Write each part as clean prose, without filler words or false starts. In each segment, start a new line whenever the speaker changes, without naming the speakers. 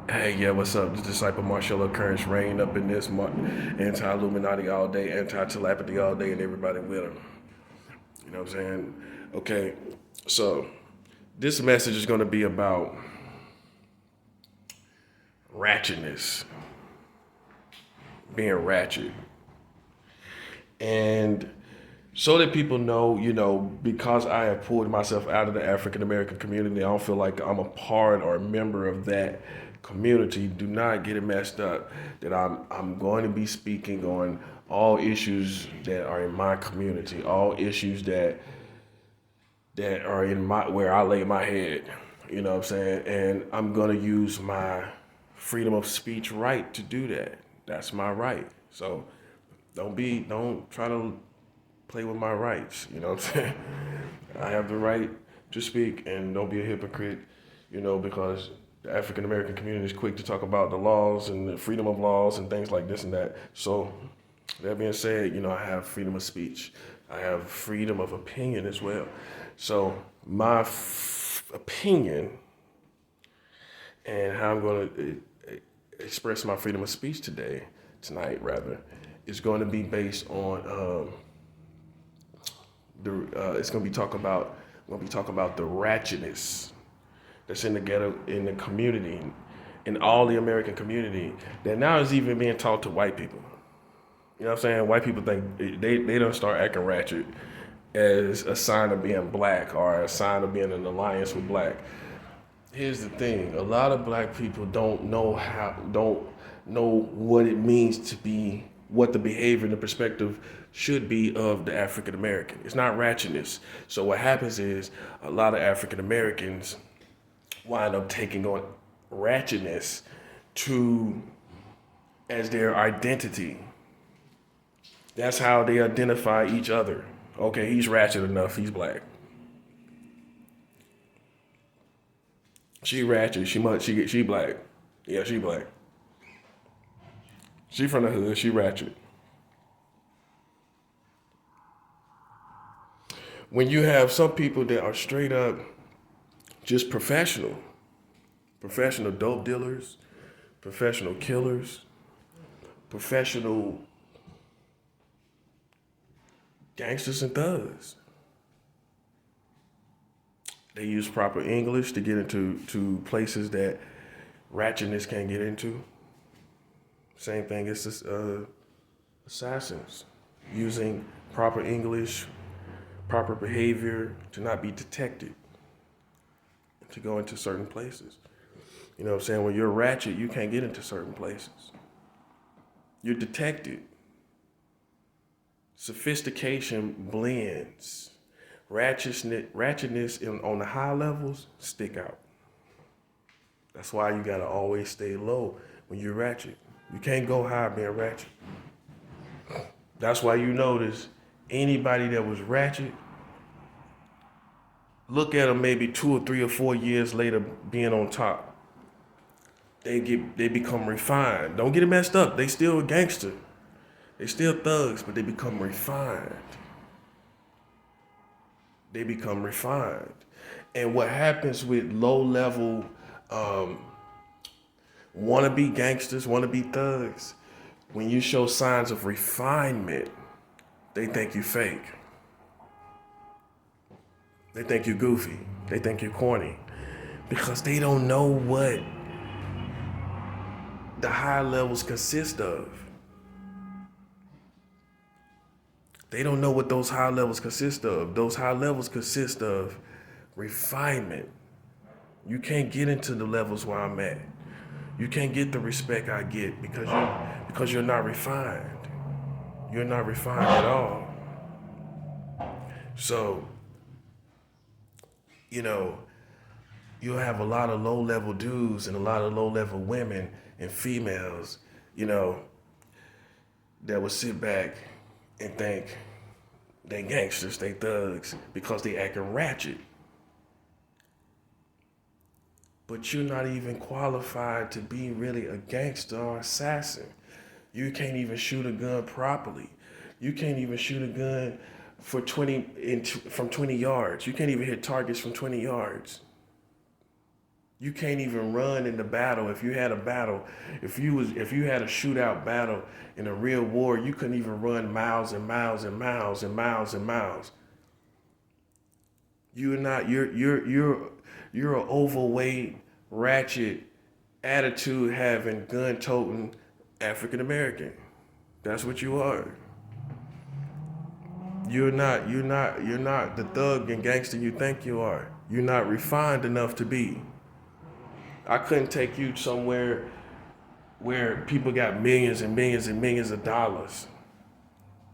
Hey, yeah, what's up? The disciple martial occurrence reign up in this anti-Illuminati all day, anti-telepathy all day, and everybody with them. You know what I'm saying? Okay, so this message is going to be about ratchetness, being ratchet. And so that people know, because I have pulled myself out of the African American community, I don't feel like I'm a part or a member of that community. Do not get it messed up that I'm going to be speaking on all issues that are in my community, all issues that are in my where I lay my head. You know what I'm saying? And I'm gonna use my freedom of speech right to do that. That's my right. So don't try to play with my rights. You know what I'm saying? I have the right to speak, and don't be a hypocrite. Because the African American community is quick to talk about the laws and the freedom of laws and things like this and that. So that being said, I have freedom of speech. I have freedom of opinion as well. So my opinion and how I'm going to express my freedom of speech tonight rather, is going to be based on it's going to be talking about the ratchetness that's in the ghetto, in the community, in all the American community that now is even being taught to white people. You know what I'm saying? White people think they don't start acting ratchet as a sign of being black or a sign of being in alliance with black. Here's the thing: a lot of black people don't know what it means to be, what the behavior and the perspective should be of the African American. It's not ratchetness. So what happens is a lot of African Americans wind up taking on ratchetness to as their identity. That's how they identify each other. Okay, he's ratchet enough. He's black. She ratchet. She black. Yeah, she black. She from the hood. She ratchet. When you have some people that are straight up just professional dope dealers, professional killers, professional gangsters and thugs. They use proper English to get into places that ratchetness can't get into. Same thing as assassins using proper English, proper behavior to not be detected, to go into certain places. You know what I'm saying? When you're ratchet, you can't get into certain places. You're detected. Sophistication blends. Ratchetness on the high levels stick out. That's why you gotta always stay low when you're ratchet. You can't go high being ratchet. That's why you notice anybody that was ratchet, look at them maybe 2 or 3 or 4 years later being on top. They become refined. Don't get it messed up. They still a gangster. They still thugs, but they become refined. They become refined. And what happens with low level wannabe gangsters, wannabe thugs, when you show signs of refinement, they think you fake. They think you goofy. They think you're corny. Because they don't know what the high levels consist of. They don't know what those high levels consist of. Those high levels consist of refinement. You can't get into the levels where I'm at. You can't get the respect I get because you're not refined. You're not refined at all. So, you know, you'll have a lot of low level dudes and a lot of low level women and females, you know, that will sit back and think they gangsters, they thugs, because they acting ratchet. But you're not even qualified to be really a gangster or assassin. You can't even shoot a gun properly. You can't even shoot a gun for from 20 yards. You can't even hit targets from 20 yards. You can't even run in the battle. If you had a battle, if you had a shootout battle in a real war, you couldn't even run miles and miles and miles and miles and miles. You're not you're an overweight, ratchet, attitude having, gun toting African American. That's what you are. You're not the thug and gangster you think you are. You're not refined enough to be. I couldn't take you somewhere where people got millions and millions and millions of dollars.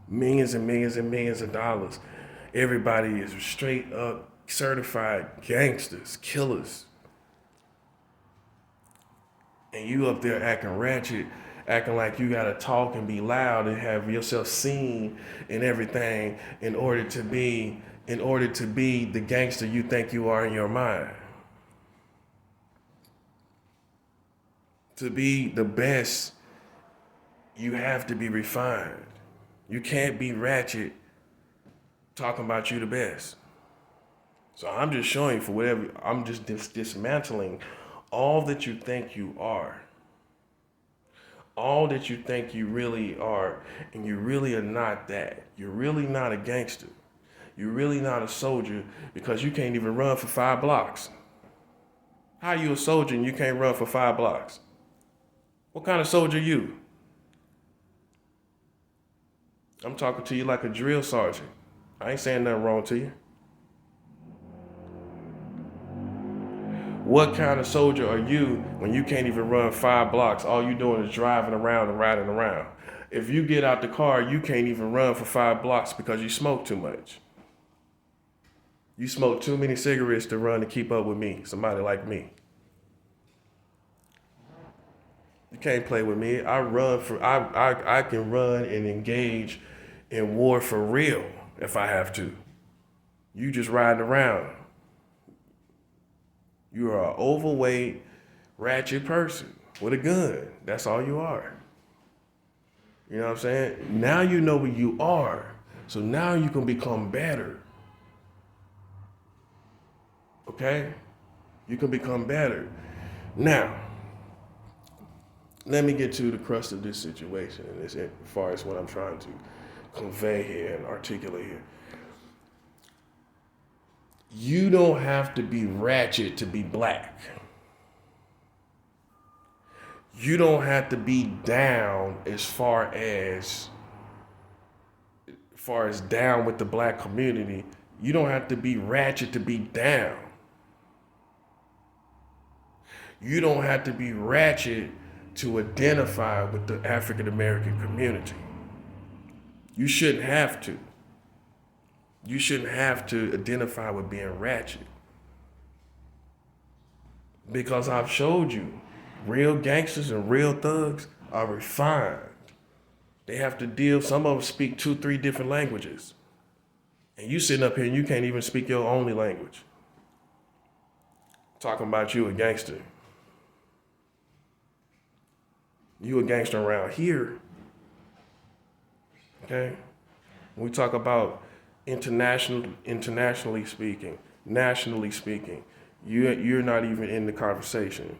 Millions and millions and millions of dollars. Everybody is straight up certified gangsters, killers. And you up there acting ratchet, acting like you gotta talk and be loud and have yourself seen and everything in order to be the gangster you think you are in your mind. To be the best, you have to be refined. You can't be ratchet talking about you the best. So I'm just showing you for whatever, I'm just dismantling all that you think you are. All that you think you really are, and you really are not that. You're really not a gangster. You're really not a soldier because you can't even run for 5 blocks. How are you a soldier and you can't run for 5 blocks? What kind of soldier are you? I'm talking to you like a drill sergeant. I ain't saying nothing wrong to you. What kind of soldier are you when you can't even run 5 blocks? All you doing is driving around and riding around. If you get out the car, you can't even run for 5 blocks because you smoke too much. You smoke too many cigarettes to run to keep up with me, somebody like me. You can't play with me. I can run and engage in war for real if I have to. You just riding around. You are an overweight, ratchet person with a gun. That's all you are. You know what I'm saying? Now you know what you are. So now you can become better. Okay? You can become better. Now, let me get to the crust of this situation, and as far as what I'm trying to convey here and articulate here. You don't have to be ratchet to be black. You don't have to be down as far as down with the black community. You don't have to be ratchet to be down. You don't have to be ratchet to identify with the African American community. You shouldn't have to. You shouldn't have to identify with being ratchet. Because I've showed you, real gangsters and real thugs are refined. They have to deal, some of them speak 2, 3 different languages. And you sitting up here and you can't even speak your only language. Talking about you a gangster. You a gangster around here. Okay? When we talk about internationally speaking, nationally speaking, you're not even in the conversation.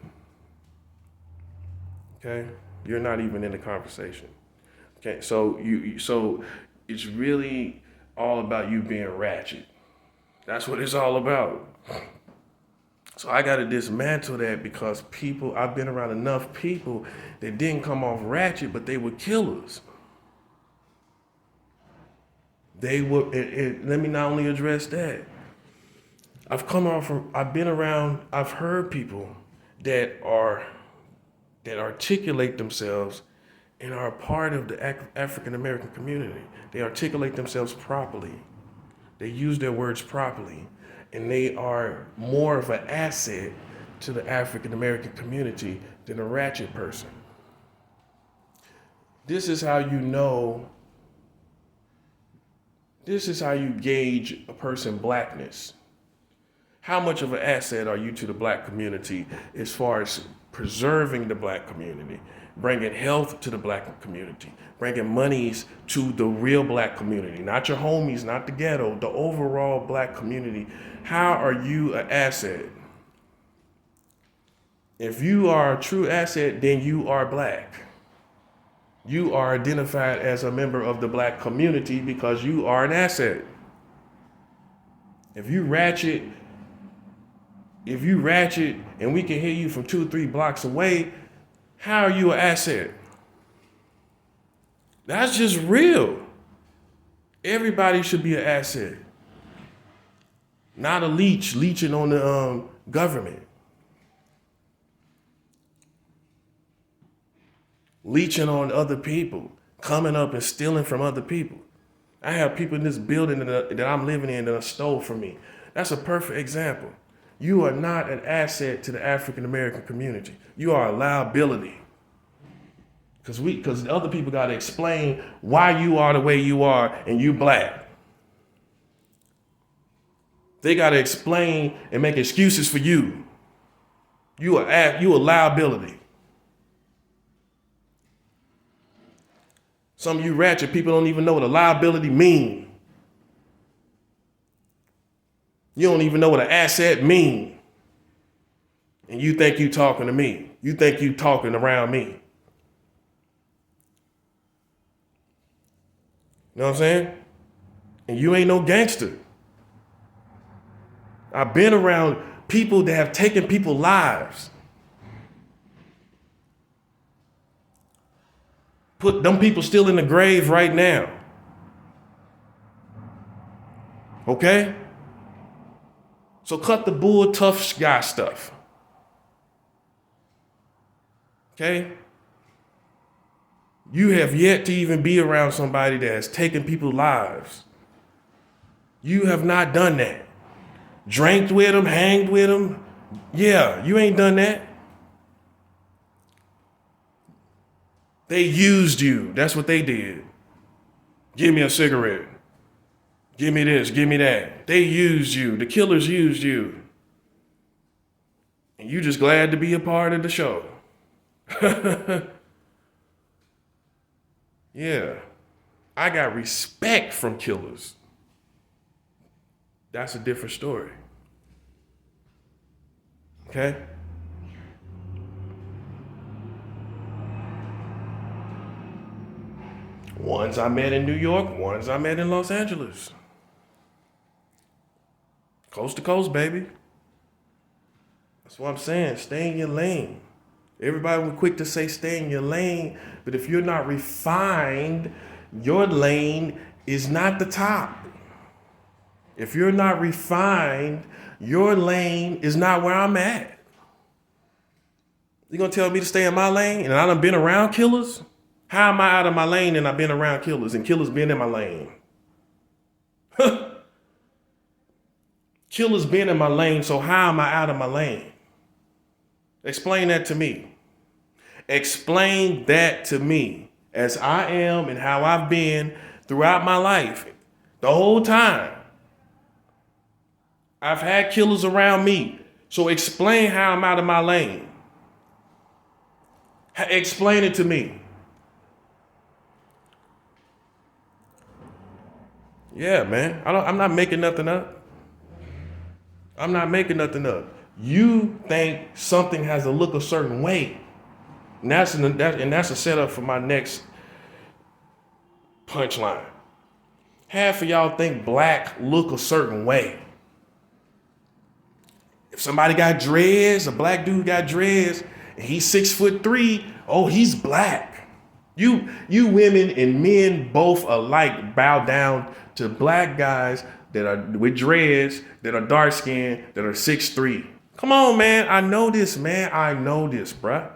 Okay? You're not even in the conversation. Okay, so so it's really all about you being ratchet. That's what it's all about. So I got to dismantle that because I've been around enough people that didn't come off ratchet, but they were killers. They were, let me not only address that. I've been around, I've heard people that articulate themselves and are a part of the African American community. They articulate themselves properly. They use their words properly. And they are more of an asset to the African American community than a ratchet person. This is how you know, this is how you gauge a person's blackness. How much of an asset are you to the black community as far as preserving the black community, bringing health to the black community, bringing monies to the real black community, not your homies, not the ghetto, the overall black community. How are you an asset? If you are a true asset, then you are black. You are identified as a member of the black community because you are an asset. If you ratchet and we can hear you from 2 or 3 blocks away, how are you an asset? That's just real. Everybody should be an asset. Not a leeching on the government. Leeching on other people, coming up and stealing from other people. I have people in this building that I'm living in that stole from me. That's a perfect example. You are not an asset to the African American community. You are a liability. Because other people got to explain why you are the way you are and you black. They got to explain and make excuses for you. You a liability. Some of you ratchet people don't even know what a liability mean. You don't even know what an asset mean. And you think you talking to me. You think you talking around me. You know what I'm saying? And you ain't no gangster. I've been around people that have taken people's lives. Put them people still in the grave right now. Okay? So cut the bull tough guy stuff. Okay? You have yet to even be around somebody that has taken people's lives. You have not done that. Drank with them, hanged with them. Yeah, you ain't done that. They used you. That's what they did. Give me a cigarette. Give me this, give me that. They used you. The killers used you. And you just glad to be a part of the show. Yeah. I got respect from killers. That's a different story. Okay? Ones I met in New York, ones I met in Los Angeles. Coast to coast, baby. That's what I'm saying. Stay in your lane. Everybody was quick to say stay in your lane, but if you're not refined, your lane is not the top. If you're not refined, your lane is not where I'm at. You gonna tell me to stay in my lane and I done been around killers? How am I out of my lane and I've been around killers and killers been in my lane? Killers been in my lane, so how am I out of my lane? Explain that to me. Explain that to me as I am and how I've been throughout my life. The whole time. I've had killers around me. So explain how I'm out of my lane. Explain it to me. Yeah, man. I'm not making nothing up. I'm not making nothing up. You think something has to look a certain way. And that's a setup for my next punchline. Half of y'all think black look a certain way. If somebody got dreads, a black dude got dreads, and he's 6'3", oh, he's black. You women and men both alike bow down to black guys that are with dreads, that are dark skinned, that are 6'3". Come on, man. I know this, man. I know this, bruh.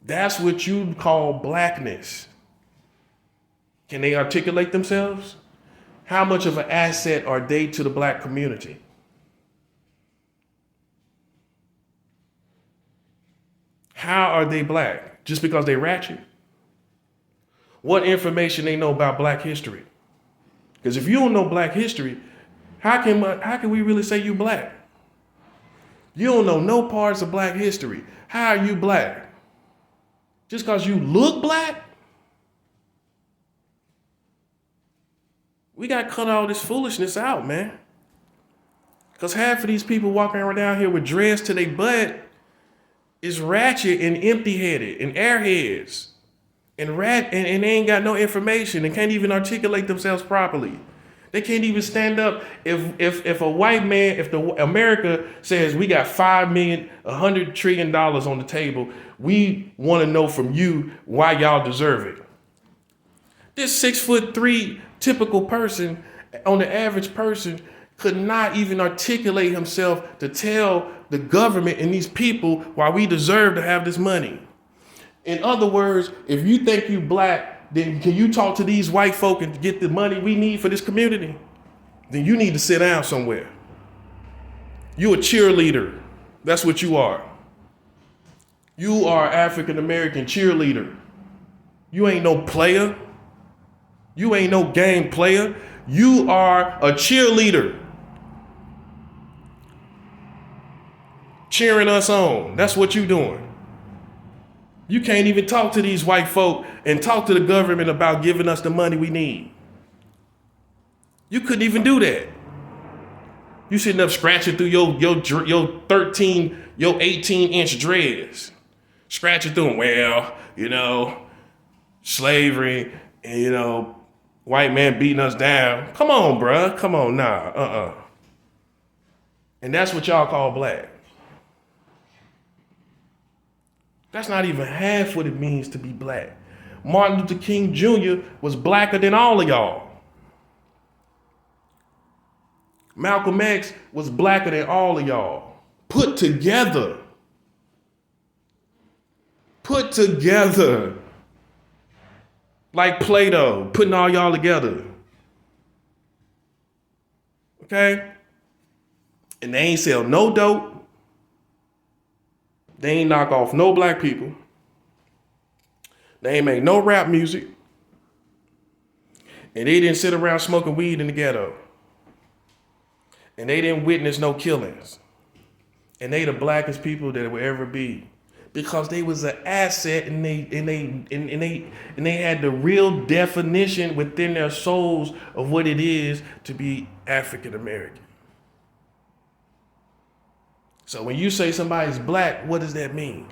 That's what you call blackness. Can they articulate themselves? How much of an asset are they to the black community? How are they black? Just because they ratchet? What information they know about black history? Because if you don't know black history, how can we really say you black? You don't know no parts of black history. How are you black? Just because you look black? We got to cut all this foolishness out, man. Because half of these people walking around here with dreads to their butt is ratchet and empty-headed and airheads. And and they ain't got no information and can't even articulate themselves properly. They can't even stand up if a white man, if America says we got $100 trillion on the table, we want to know from you why y'all deserve it. This 6'3" typical person, on the average person, could not even articulate himself to tell the government and these people why we deserve to have this money. In other words, if you think you black, then can you talk to these white folk and get the money we need for this community? Then you need to sit down somewhere. You a cheerleader. That's what you are. You are African-American cheerleader. You ain't no player. You ain't no game player. You are a cheerleader. Cheering us on. That's what you doing. You can't even talk to these white folk and talk to the government about giving us the money we need. You couldn't even do that. You sitting up scratching through your 18-inch dreads. Scratching through them. Well, slavery and, white man beating us down. Come on, bruh. Come on, nah, And that's what y'all call black. That's not even half what it means to be black. Martin Luther King Jr. was blacker than all of y'all. Malcolm X was blacker than all of y'all. Put together. Put together. Like Play-Doh, putting all y'all together. Okay? And they ain't sell no dope. They ain't knock off no black people. They ain't make no rap music. And they didn't sit around smoking weed in the ghetto. And they didn't witness no killings. And they the blackest people that will ever be. Because they was an asset and they had the real definition within their souls of what it is to be African American. So when you say somebody's black, what does that mean?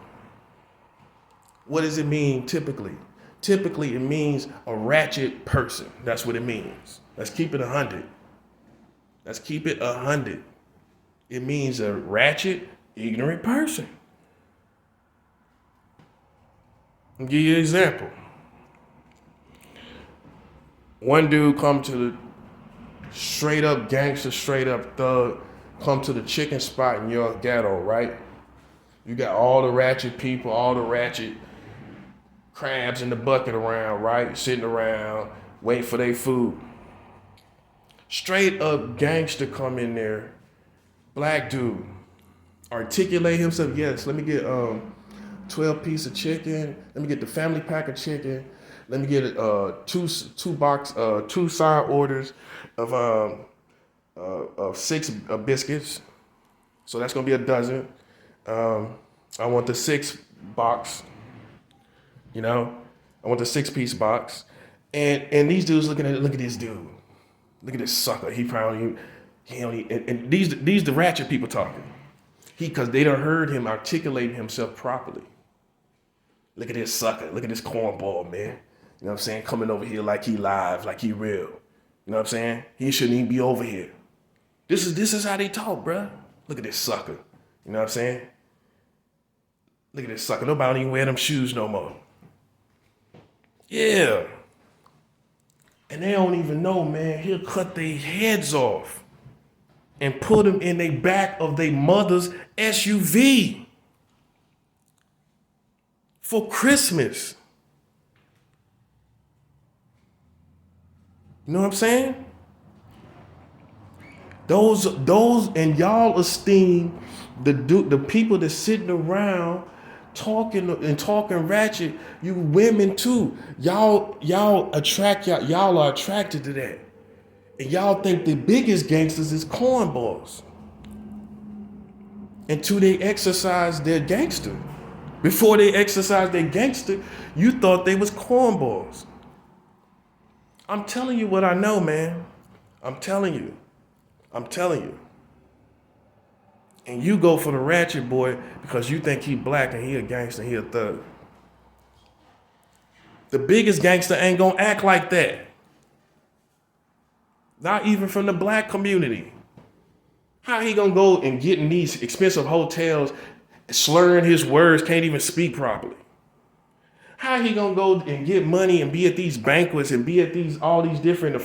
What does it mean typically? Typically, it means a ratchet person. That's what it means. Let's keep it 100. Let's keep it 100. It means a ratchet, ignorant person. I'll give you an example. One dude come to the straight up gangster, straight up thug, come to the chicken spot in your ghetto, right? You got all the ratchet people, all the ratchet crabs in the bucket around, right? Sitting around, waiting for their food. Straight up gangster come in there, black dude, articulate himself. Yes, let me get 12 piece of chicken. Let me get the family pack of chicken. Let me get two side orders of 6 biscuits. So that's gonna be a dozen. I want the 6 box. I want the 6-piece box. And these dudes look at this dude. Look at this sucker. He don't even, and these the ratchet people talking. Because they done heard him articulating himself properly. Look at this sucker. Look at this cornball, man. You know what I'm saying? Coming over here like he live, like he real. You know what I'm saying? He shouldn't even be over here. This is how they talk, bruh. Look at this sucker. You know what I'm saying? Look at this sucker. Nobody don't even wear them shoes no more. Yeah. And they don't even know, man. He'll cut their heads off and put them in the back of their mother's SUV for Christmas. You know what I'm saying? Those and y'all esteem the people that's sitting around talking ratchet. You women too. Y'all are attracted to that. And y'all think the biggest gangsters is cornballs. Until they exercise their gangster. Before they exercise their gangster, you thought they was cornballs. I'm telling you what I know, man. I'm telling you. And you go for the Ratchet boy because you think he black and he a gangster, he a thug. The biggest gangster ain't gonna act like that. Not even from the black community. How he gonna go and get in these expensive hotels, slurring his words, can't even speak properly? How he gonna go and get money and be at these banquets and be at all these different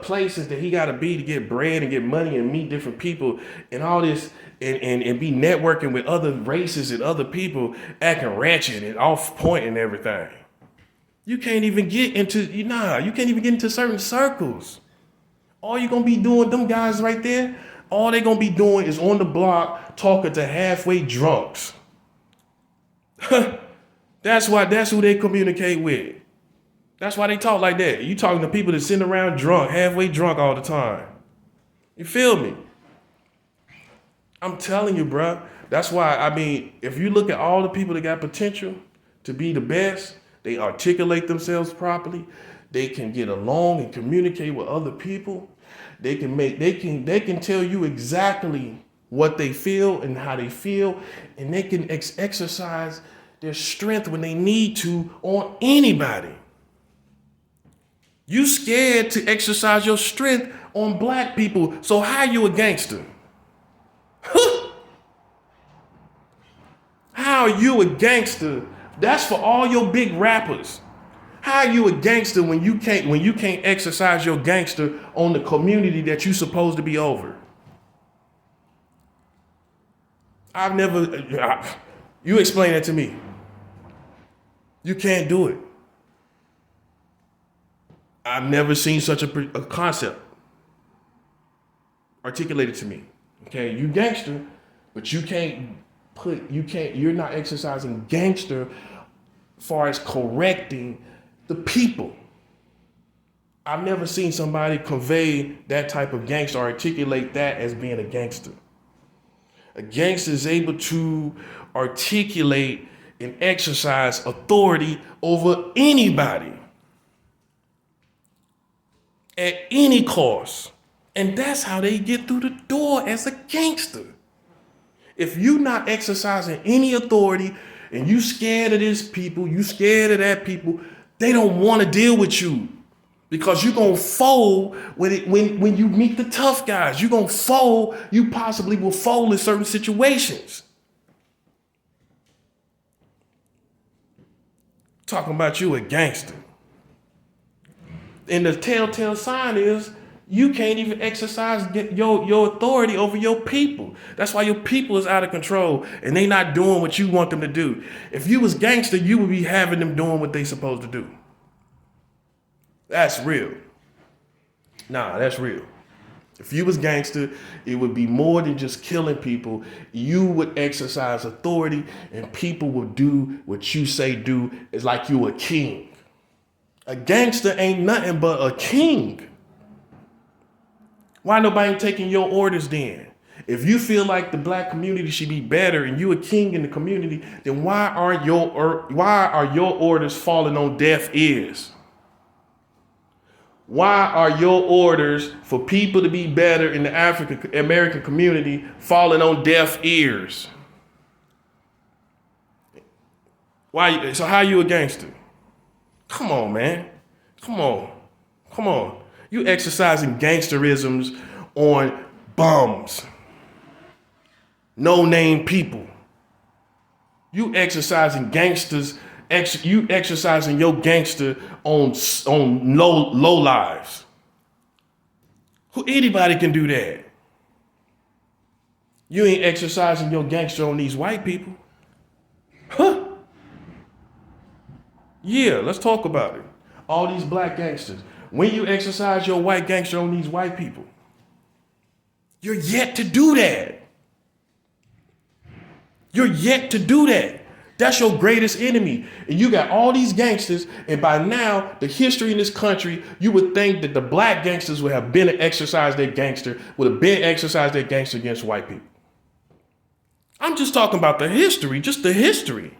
places that he gotta be to get bread and get money and meet different people and all this and be networking with other races and other people, acting ratchet and off point and everything? You can't even get into you can't even get into certain circles. All you gonna be doing, them guys right there, all they gonna be doing is on the block talking to halfway drunks. That's who they communicate with. That's why they talk like that. You talking to people that sitting around drunk, halfway drunk all the time. You feel me? I'm telling you, bro. That's why, if you look at all the people that got potential to be the best, they articulate themselves properly. They can get along and communicate with other people. They can tell you exactly what they feel and how they feel, and they can exercise their strength when they need to on anybody. You scared to exercise your strength on black people, so how you a gangster? How are you a gangster? That's for all your big rappers. How are you a gangster when you can't exercise your gangster on the community that you supposed to be over? You explain that to me. You can't do it. I've never seen such a concept articulated to me. Okay, you gangster, but you're not exercising gangster as far as correcting the people. I've never seen somebody convey that type of gangster, articulate that as being a gangster. A gangster is able to articulate and exercise authority over anybody at any cost. And that's how they get through the door as a gangster. If you're not exercising any authority and you scared of this people, you scared of that people, they don't want to deal with you because you're going to fold when you meet the tough guys. You're going to fold. You possibly will fold in certain situations. Talking about you a gangster. And the telltale sign is you can't even exercise your authority over your people. That's why your people is out of control and they not doing what you want them to do. If you was gangster, you would be having them doing what they supposed to do. That's real. That's real. If you was gangster, it would be more than just killing people. You would exercise authority and people would do what you say do. It's like you a king. A gangster ain't nothing but a king. Why nobody taking your orders then? If you feel like the black community should be better and you a king in the community, then why are your orders falling on deaf ears? Why are your orders for people to be better in the African American community falling on deaf ears? Why? So how you a gangster? Come on, man. Come on. You exercising gangsterisms on bums. No-name people. You exercising gangsters. You exercising your gangster on low lives. Anybody can do that. You ain't exercising your gangster on these white people. Yeah, let's talk about it. All these black gangsters. When you exercise your white gangster on these white people, you're yet to do that. You're yet to do that. That's your greatest enemy. And you got all these gangsters, and by now, the history in this country, you would think that the black gangsters would have been exercised their gangster against white people. I'm just talking about the history, just the history.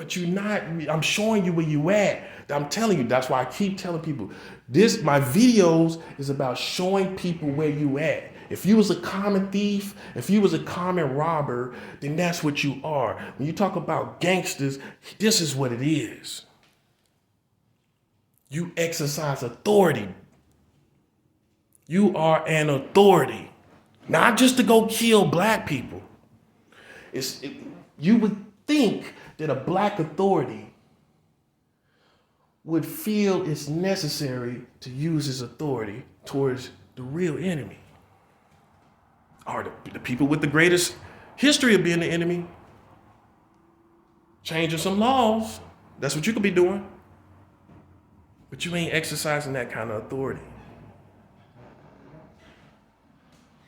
but you're not. I'm showing you where you at. I'm telling you, that's why I keep telling people, my videos is about showing people where you at. If you was a common thief, if you was a common robber, then that's what you are. When you talk about gangsters, this is what it is. You exercise authority. You are an authority, not just to go kill black people. You would think that a black authority would feel it's necessary to use his authority towards the real enemy, or the people with the greatest history of being the enemy. Changing some laws, that's what you could be doing, but you ain't exercising that kind of authority.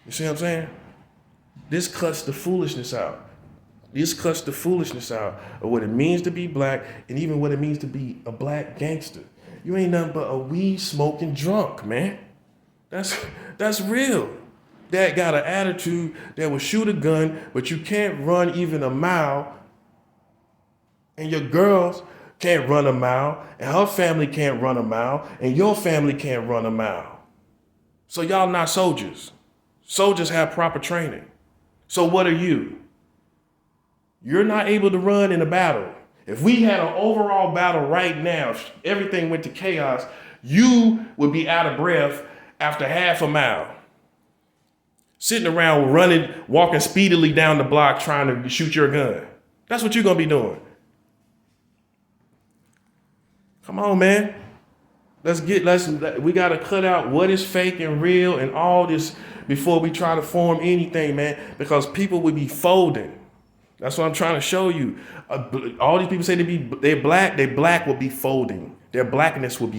You see what I'm saying? This cuts the foolishness out. This cuts the foolishness out of what it means to be black and even what it means to be a black gangster. You ain't nothing but a weed smoking drunk, man. That's real. That got an attitude that will shoot a gun, but you can't run even a mile, and your girls can't run a mile, and her family can't run a mile, and your family can't run a mile. So y'all not soldiers. Soldiers have proper training. So what are you? You're not able to run in a battle. If we had an overall battle right now, if everything went to chaos, you would be out of breath after half a mile. Sitting around running, walking speedily down the block trying to shoot your gun. That's what you're going to be doing. Come on, man. We got to cut out what is fake and real and all this before we try to form anything, man, because people would be folding. That's what I'm trying to show you. All these people say they're black will be folding. Their blackness will be